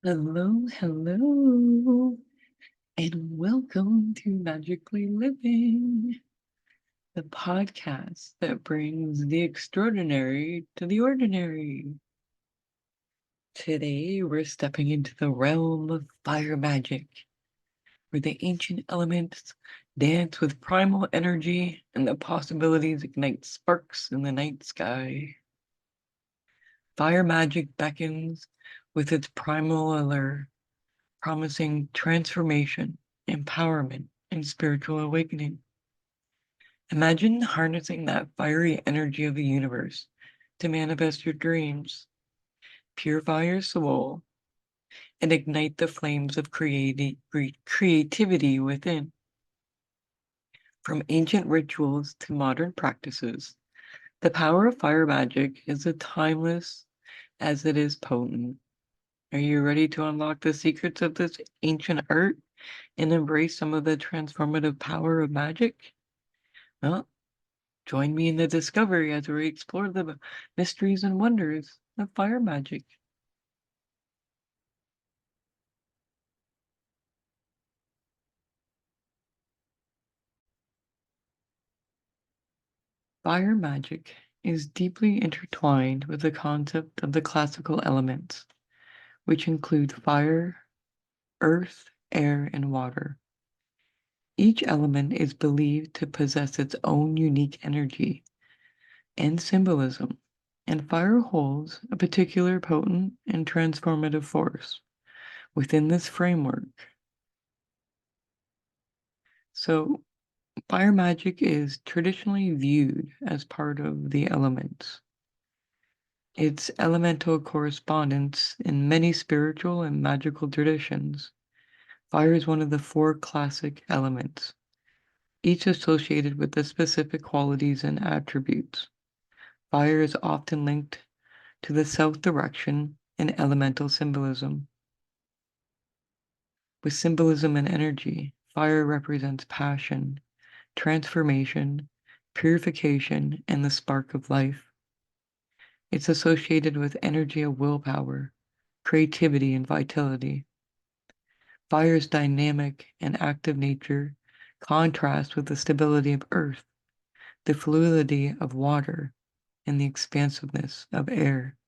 Hello, hello, and welcome to Magically Living, the podcast that brings the extraordinary to the ordinary. Today, we're stepping into the realm of fire magic, where the ancient elements dance with primal energy and the possibilities ignite sparks in the night sky. Fire magic beckons with its primal allure, promising transformation, empowerment, and spiritual awakening. Imagine harnessing that fiery energy of the universe to manifest your dreams, purify your soul, and ignite the flames of creativity within. From ancient rituals to modern practices, the power of fire magic is as timeless as it is potent. Are you ready to unlock the secrets of this ancient art and embrace some of the transformative power of magic? Well, join me in the discovery as we explore the mysteries and wonders of fire magic. Fire magic is deeply intertwined with the concept of the classical elements, which include fire, earth, air, and water. Each element is believed to possess its own unique energy and symbolism, and fire holds a particular potent and transformative force within this framework. So, fire magic is traditionally viewed as part of the elements. Its elemental correspondence in many spiritual and magical traditions. Fire is one of the four classic elements, each associated with the specific qualities and attributes. Fire is often linked to the south direction in elemental symbolism. With symbolism and energy, fire represents passion, transformation, purification, and the spark of life. It's associated with energy of willpower, creativity, and vitality. Fire's dynamic and active nature contrasts with the stability of earth, the fluidity of water, and the expansiveness of air.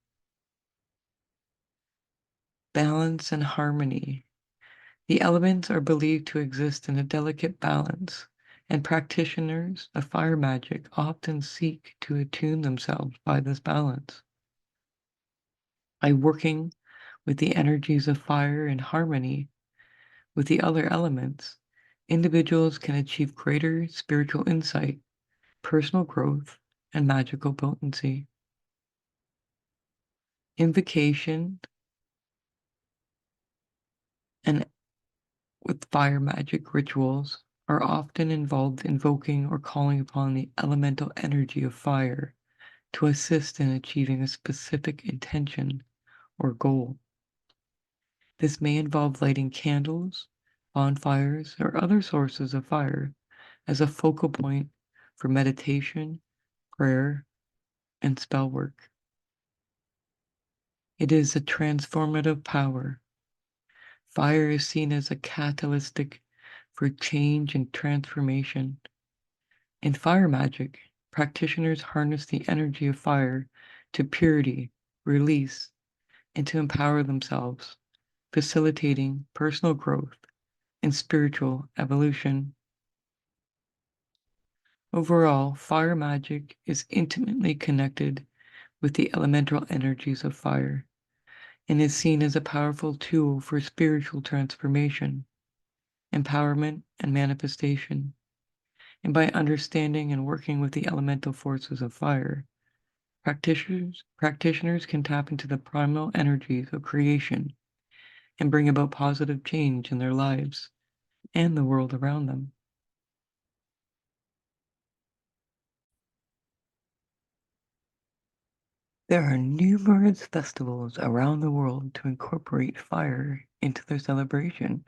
Balance and harmony. The elements are believed to exist in a delicate balance, and practitioners of fire magic often seek to attune themselves by this balance. By working with the energies of fire in harmony with the other elements, individuals can achieve greater spiritual insight, personal growth, and magical potency. Invocation and with fire magic rituals are often involved invoking or calling upon the elemental energy of fire to assist in achieving a specific intention or goal. This may involve lighting candles, bonfires, or other sources of fire as a focal point for meditation, prayer, and spell work. It is a transformative power. Fire is seen as a catalytic for change and transformation. In fire magic, practitioners harness the energy of fire to purity, release, and to empower themselves, facilitating personal growth and spiritual evolution. Overall, fire magic is intimately connected with the elemental energies of fire and is seen as a powerful tool for spiritual transformation, empowerment, and manifestation. And by understanding and working with the elemental forces of fire, practitioners can tap into the primal energies of creation and bring about positive change in their lives and the world around them. There are numerous festivals around the world to incorporate fire into their celebration,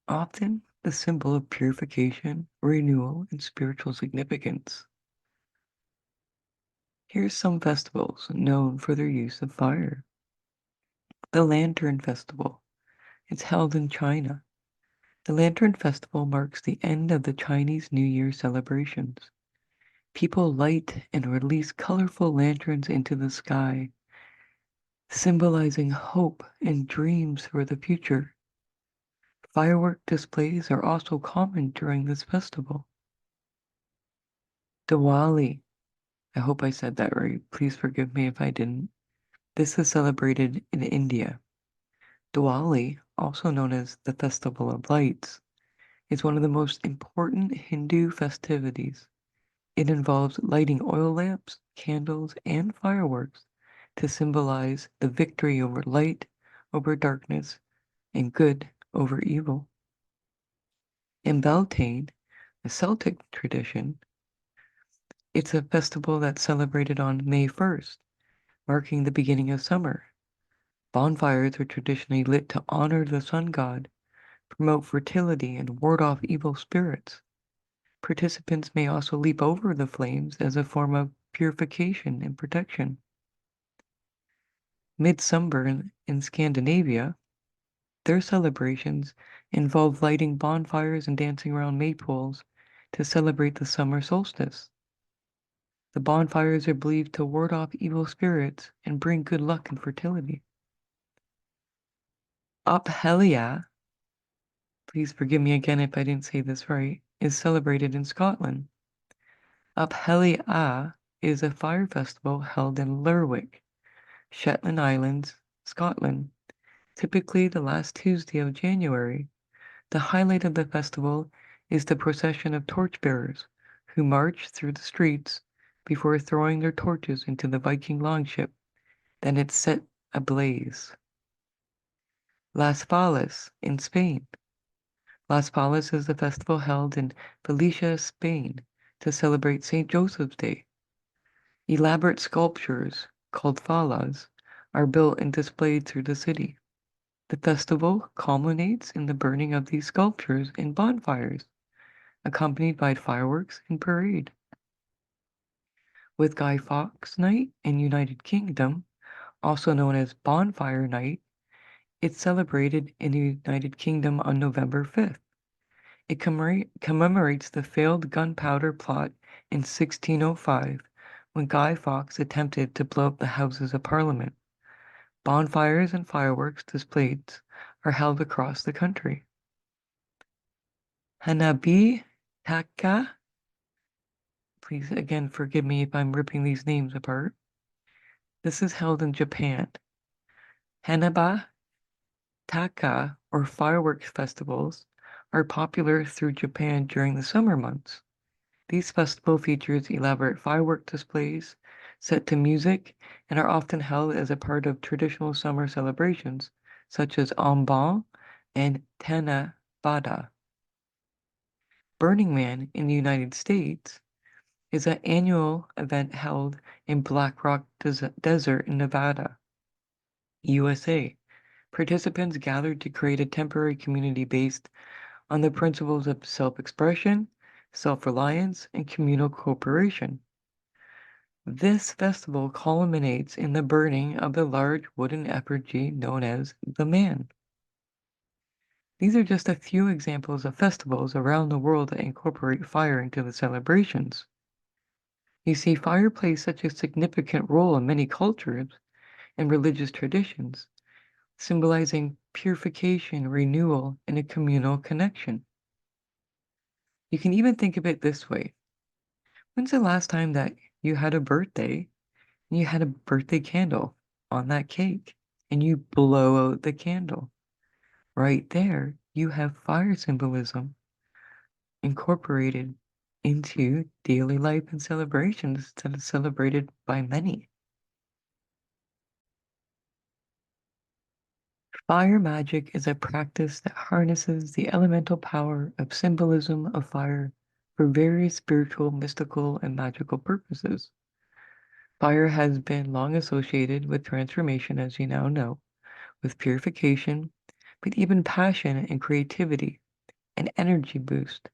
often the symbol of purification, renewal, and spiritual significance. Here's some festivals known for their use of fire. The Lantern Festival. It's held in China. The Lantern Festival marks the end of the Chinese New Year celebrations. People light and release colorful lanterns into the sky, symbolizing hope and dreams for the future. Firework displays are also common during this festival. Diwali. I hope I said that right. Please forgive me if I didn't. This is celebrated in India. Diwali, also known as the Festival of Lights, is one of the most important Hindu festivities. It involves lighting oil lamps, candles, and fireworks to symbolize the victory over light, over darkness, and good over evil. In Beltane, a Celtic tradition, it's a festival that's celebrated on May 1st, marking the beginning of summer. Bonfires are traditionally lit to honor the sun god, promote fertility, and ward off evil spirits. Participants may also leap over the flames as a form of purification and protection. Midsummer in Scandinavia, their celebrations involve lighting bonfires and dancing around maypoles to celebrate the summer solstice. The bonfires are believed to ward off evil spirits and bring good luck and fertility. Uphelia, please forgive me again if I didn't say this right, is celebrated in Scotland. Uphelia is a fire festival held in Lerwick, Shetland Islands, Scotland, typically the last Tuesday of January. The highlight of the festival is the procession of torchbearers who march through the streets before throwing their torches into the Viking longship. Then it's set ablaze. Las Fallas in Spain. Las Fallas is a festival held in Galicia, Spain, to celebrate St. Joseph's Day. Elaborate sculptures, called fallas, are built and displayed through the city. The festival culminates in the burning of these sculptures in bonfires, accompanied by fireworks and parade. With Guy Fawkes Night in United Kingdom, also known as Bonfire Night, it's celebrated in the United Kingdom on November 5th. It commemorates the failed gunpowder plot in 1605, when Guy Fawkes attempted to blow up the Houses of Parliament. Bonfires and fireworks displays are held across the country. Hanabi Taka, please again forgive me if I'm ripping these names apart. This is held in Japan. Hanaba Taka, or fireworks festivals, are popular through Japan during the summer months. These festival features elaborate firework displays set to music and are often held as a part of traditional summer celebrations such as Onbon and Tanabata. Burning Man in the United States is an annual event held in Black Rock Desert in Nevada, USA. Participants gathered to create a temporary community based on the principles of self-expression, self-reliance, and communal cooperation. This festival culminates in the burning of the large wooden effigy known as the Man. These are just a few examples of festivals around the world that incorporate fire into the celebrations. You see, fire plays such a significant role in many cultures and religious traditions, symbolizing purification, renewal, and a communal connection. You can even think of it this way. When's the last time that you had a birthday and you had a birthday candle on that cake and you blow out the candle? Right there, you have fire symbolism incorporated into daily life and celebrations that is celebrated by many. Fire magic is a practice that harnesses the elemental power of symbolism of fire for various spiritual, mystical, and magical purposes. Fire has been long associated with transformation, as you now know, with purification, but even passion and creativity, and energy boost.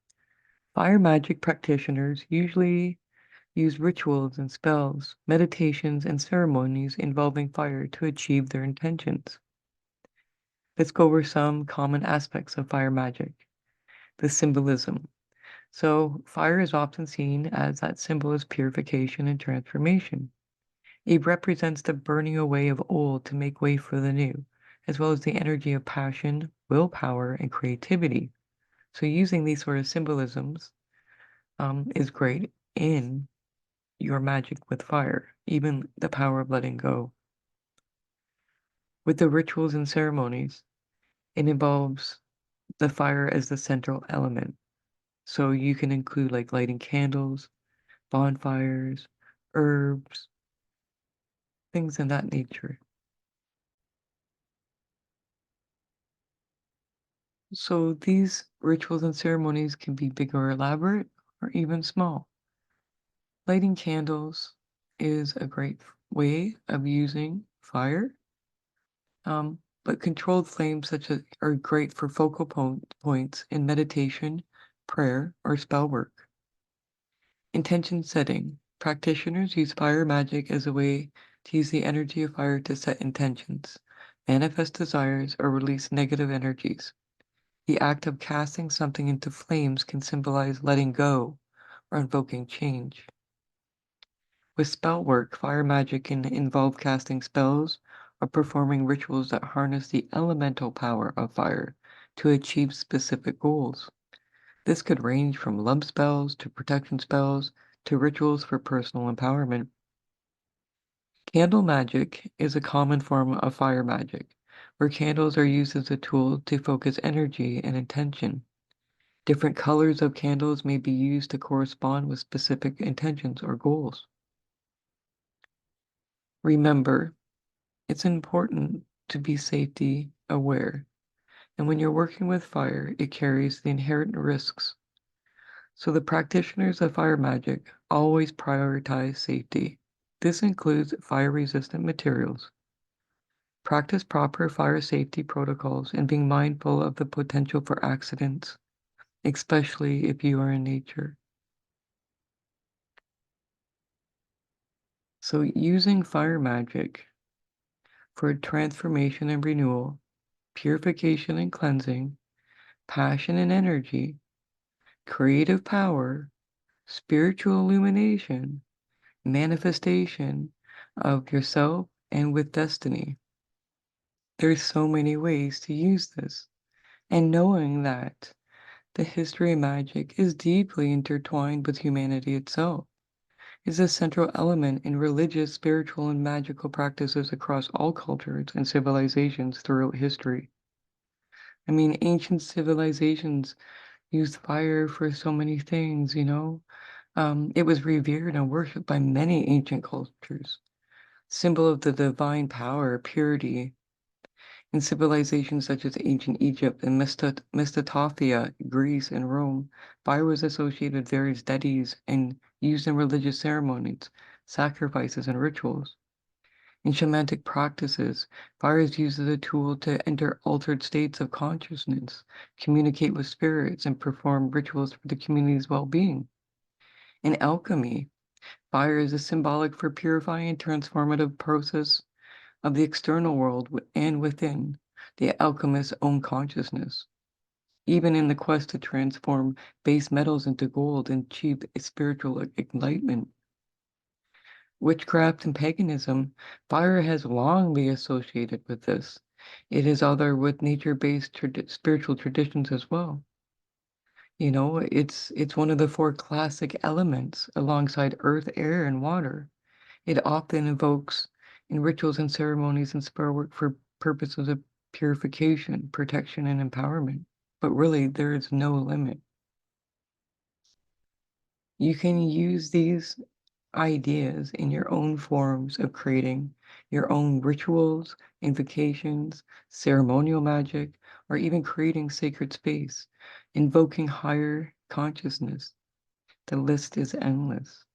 Fire magic practitioners usually use rituals and spells, meditations, and ceremonies involving fire to achieve their intentions. Let's go over some common aspects of fire magic. The symbolism. So, fire is often seen as that symbol of purification and transformation. It represents the burning away of old to make way for the new, as well as the energy of passion, willpower, and creativity. So, using these sort of symbolisms is great in your magic with fire, even the power of letting go. With the rituals and ceremonies, it involves the fire as the central element. So you can include like lighting candles, bonfires, herbs, things in that nature. So these rituals and ceremonies can be big or elaborate or even small. Lighting candles is a great way of using fire, but controlled flames such as are great for focal points in meditation, prayer, or spell work. Intention setting. Practitioners use fire magic as a way to use the energy of fire to set intentions, manifest desires, or release negative energies. The act of casting something into flames can symbolize letting go or invoking change. With spell work, fire magic can involve casting spells or performing rituals that harness the elemental power of fire to achieve specific goals. This could range from love spells to protection spells to rituals for personal empowerment. Candle magic is a common form of fire magic, where candles are used as a tool to focus energy and intention. Different colors of candles may be used to correspond with specific intentions or goals. Remember, it's important to be safety aware, and when you're working with fire, it carries the inherent risks. So the practitioners of fire magic always prioritize safety. This includes fire-resistant materials. Practice proper fire safety protocols and being mindful of the potential for accidents, especially if you are in nature. So using fire magic for transformation and renewal, purification and cleansing, passion and energy, creative power, spiritual illumination, manifestation of yourself and with destiny. There's so many ways to use this. And knowing that the history of magic is deeply intertwined with humanity itself is a central element in religious, spiritual, and magical practices across all cultures and civilizations throughout history. I mean, ancient civilizations used fire for so many things, you know? It was revered and worshipped by many ancient cultures, symbol of the divine power, purity. In civilizations such as ancient Egypt and Mesopotamia, Greece, and Rome, fire was associated with various deities and used in religious ceremonies, sacrifices, and rituals. In shamanic practices, fire is used as a tool to enter altered states of consciousness, communicate with spirits, and perform rituals for the community's well-being. In alchemy, fire is a symbolic for purifying and transformative process of the external world and within the alchemist's own consciousness. Even in the quest to transform base metals into gold and achieve spiritual enlightenment. Witchcraft and paganism, fire has long been associated with this. It is other with nature-based spiritual traditions as well. You know, it's one of the four classic elements alongside earth, air, and water. It often invokes in rituals and ceremonies and spell work for purposes of purification, protection, and empowerment. But really, there is no limit. You can use these ideas in your own forms of creating your own rituals, invocations, ceremonial magic, or even creating sacred space, invoking higher consciousness. The list is endless.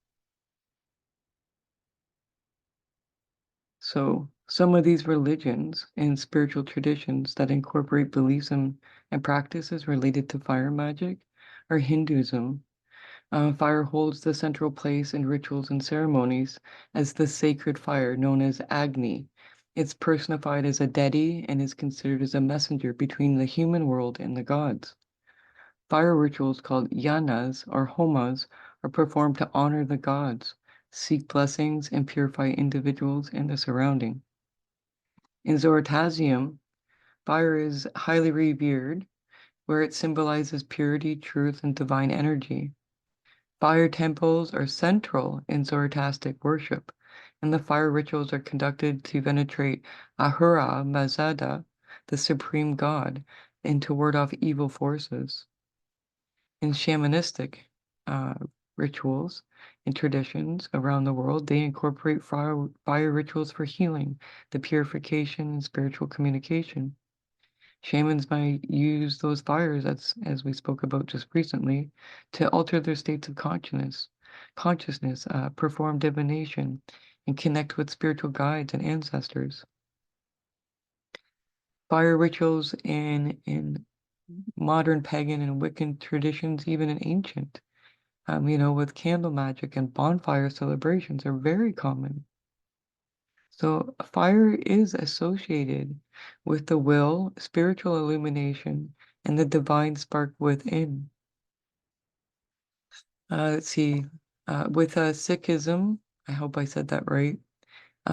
So, some of these religions and spiritual traditions that incorporate beliefs and practices related to fire magic are Hinduism. Fire holds the central place in rituals and ceremonies as the sacred fire known as Agni It's personified as a deity and is considered as a messenger between the human world and the gods. Fire rituals called yanas or homas are performed to honor the gods, seek blessings, and purify individuals and the surrounding. In Zoroastrianism, fire is highly revered, where it symbolizes purity, truth, and divine energy. Fire temples are central in Zoroastric worship, and the fire rituals are conducted to venerate Ahura Mazda, the supreme god, and to ward off evil forces. In shamanistic uh, rituals and traditions around the world, they incorporate fire rituals for healing, the purification, and spiritual communication. Shamans might use those fires, as we spoke about just recently, to alter their states of consciousness, perform divination, and connect with spiritual guides and ancestors. Fire rituals in modern pagan and Wiccan traditions, even in ancient, with candle magic and bonfire celebrations are very common. So fire is associated with the will, spiritual illumination, and the divine spark within. Let's see. With Sikhism, I hope I said that right.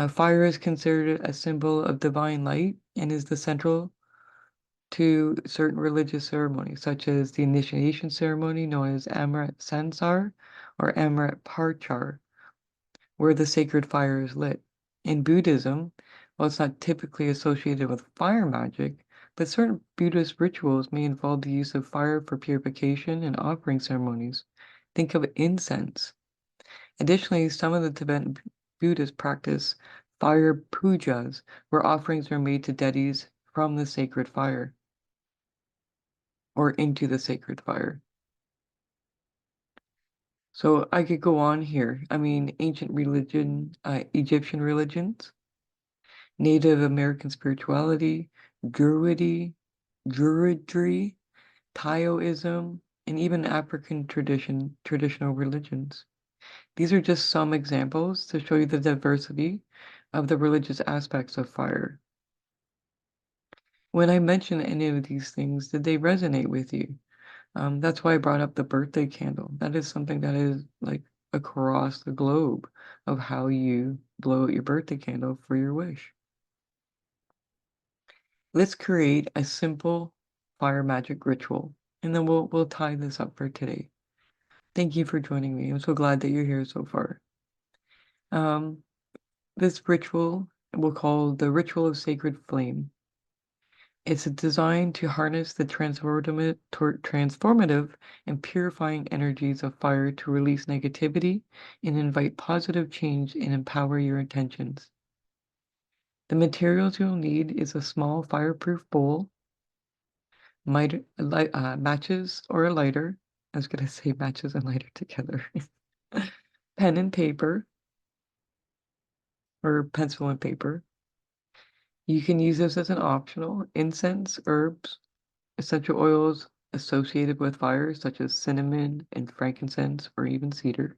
Fire is considered a symbol of divine light and is the central to certain religious ceremonies, such as the initiation ceremony known as Amrit Sansar or Amrit Parchar, where the sacred fire is lit. In Buddhism, while it's not typically associated with fire magic, but certain Buddhist rituals may involve the use of fire for purification and offering ceremonies. Think of incense. Additionally, some of the Tibetan Buddhists practice fire pujas, where offerings are made to deities from the sacred fire or into the sacred fire. So I could go on here. I mean, ancient religion, Egyptian religions, Native American spirituality, Druidry, Taoism, and even African traditional religions. These are just some examples to show you the diversity of the religious aspects of fire. When I mention any of these things, did they resonate with you? That's why I brought up the birthday candle. That is something that is like across the globe of how you blow out your birthday candle for your wish. Let's create a simple fire magic ritual, and then we'll tie this up for today. Thank you for joining me. I'm so glad that you're here so far. This ritual we'll call the Ritual of Sacred Flame. It's designed to harness the transformative and purifying energies of fire to release negativity and invite positive change and empower your intentions. The materials you'll need is a small fireproof bowl, matches or a lighter. I was going to say matches and lighter together. Pen and paper or pencil and paper. You can use this as an optional. Incense, herbs, essential oils associated with fire, such as cinnamon and frankincense, or even cedar.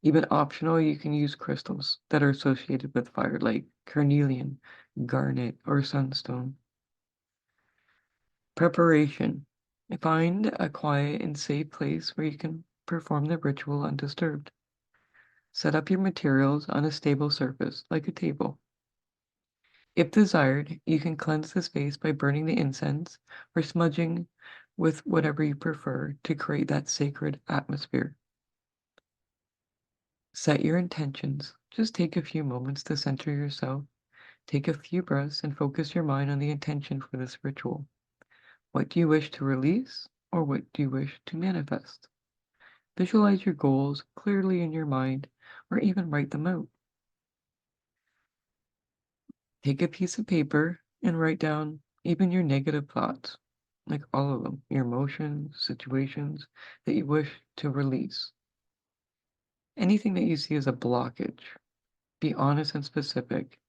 Even optional, you can use crystals that are associated with fire, like carnelian, garnet, or sunstone. Preparation. Find a quiet and safe place where you can perform the ritual undisturbed. Set up your materials on a stable surface, like a table. If desired, you can cleanse the space by burning the incense or smudging with whatever you prefer to create that sacred atmosphere. Set your intentions. Just take a few moments to center yourself. Take a few breaths and focus your mind on the intention for this ritual. What do you wish to release, or what do you wish to manifest? Visualize your goals clearly in your mind, or even write them out. Take a piece of paper and write down even your negative thoughts, like all of them, your emotions, situations that you wish to release. Anything that you see as a blockage, be honest and specific.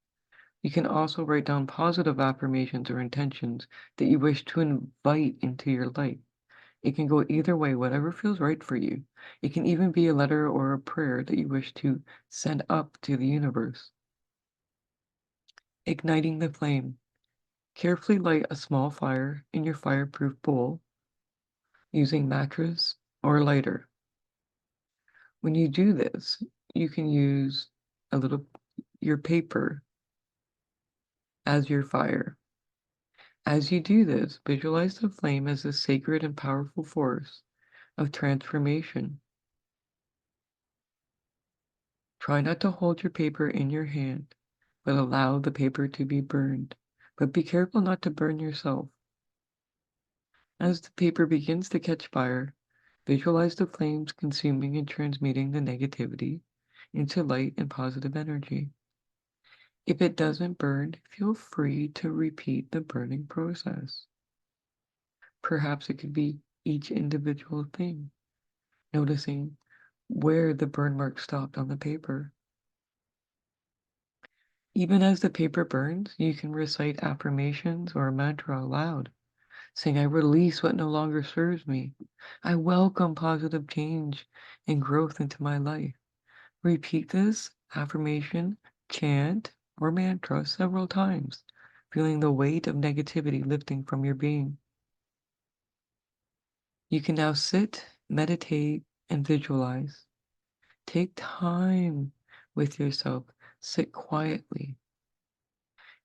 You can also write down positive affirmations or intentions that you wish to invite into your life. It can go either way, whatever feels right for you. It can even be a letter or a prayer that you wish to send up to the universe. Igniting the flame. Carefully light a small fire in your fireproof bowl using mattress or lighter. When you do this, you can use your paper as your fire. As you do this, visualize the flame as a sacred and powerful force of transformation. Try not to hold your paper in your hand, but allow the paper to be burned. But be careful not to burn yourself. As the paper begins to catch fire, visualize the flames consuming and transmuting the negativity into light and positive energy. If it doesn't burn, feel free to repeat the burning process. Perhaps it could be each individual thing, noticing where the burn mark stopped on the paper. Even as the paper burns, you can recite affirmations or a mantra aloud, saying, I release what no longer serves me. I welcome positive change and growth into my life. Repeat this affirmation, chant, or mantra several times, feeling the weight of negativity lifting from your being. You can now sit, meditate, and visualize. Take time with yourself. Sit quietly.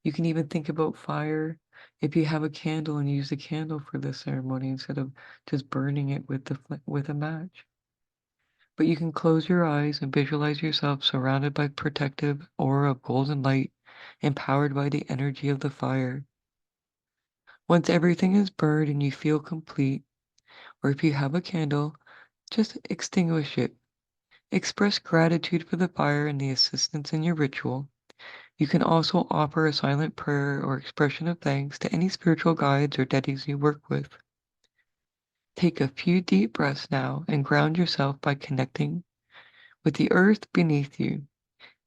You can even think about fire. If you have a candle, and use a candle for the ceremony instead of just burning it with a match. But you can close your eyes and visualize yourself surrounded by protective aura of golden light, empowered by the energy of the fire. Once everything is burned and you feel complete, or if you have a candle, just extinguish it. Express gratitude for the fire and the assistance in your ritual. You can also offer a silent prayer or expression of thanks to any spiritual guides or deities you work with. Take a few deep breaths now and ground yourself by connecting with the earth beneath you.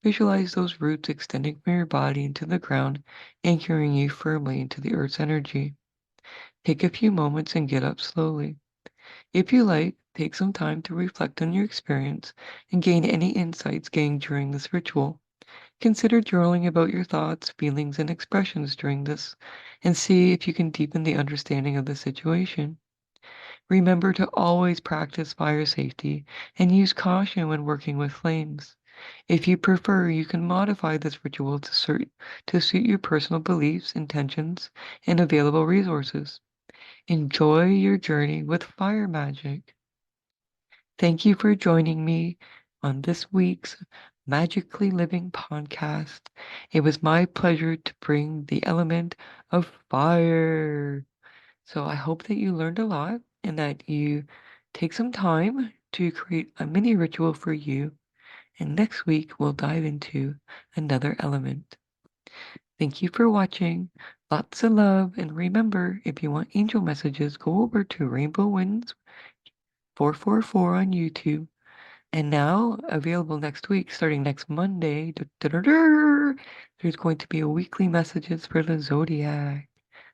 Visualize those roots extending from your body into the ground, anchoring you firmly into the earth's energy. Take a few moments and get up slowly. If you like, take some time to reflect on your experience and gain any insights gained during this ritual. Consider journaling about your thoughts, feelings, and expressions during this, and see if you can deepen the understanding of the situation. Remember to always practice fire safety and use caution when working with flames. If you prefer, you can modify this ritual to suit your personal beliefs, intentions, and available resources. Enjoy your journey with fire magic. Thank you for joining me on this week's Magically Living podcast. It was my pleasure to bring the element of fire. So I hope that you learned a lot and that you take some time to create a mini ritual for you. And next week, we'll dive into another element. Thank you for watching. Lots of love. And remember, if you want angel messages, go over to Rainbow Winds 444 on YouTube. And now, available next week, starting next Monday, there's going to be a weekly messages for the Zodiac.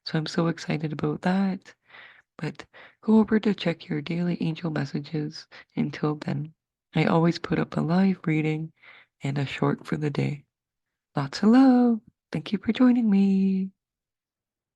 So I'm so excited about that. But go over to check your daily angel messages. Until then, I always put up a live reading and a short for the day. Lots of love. Thank you for joining me.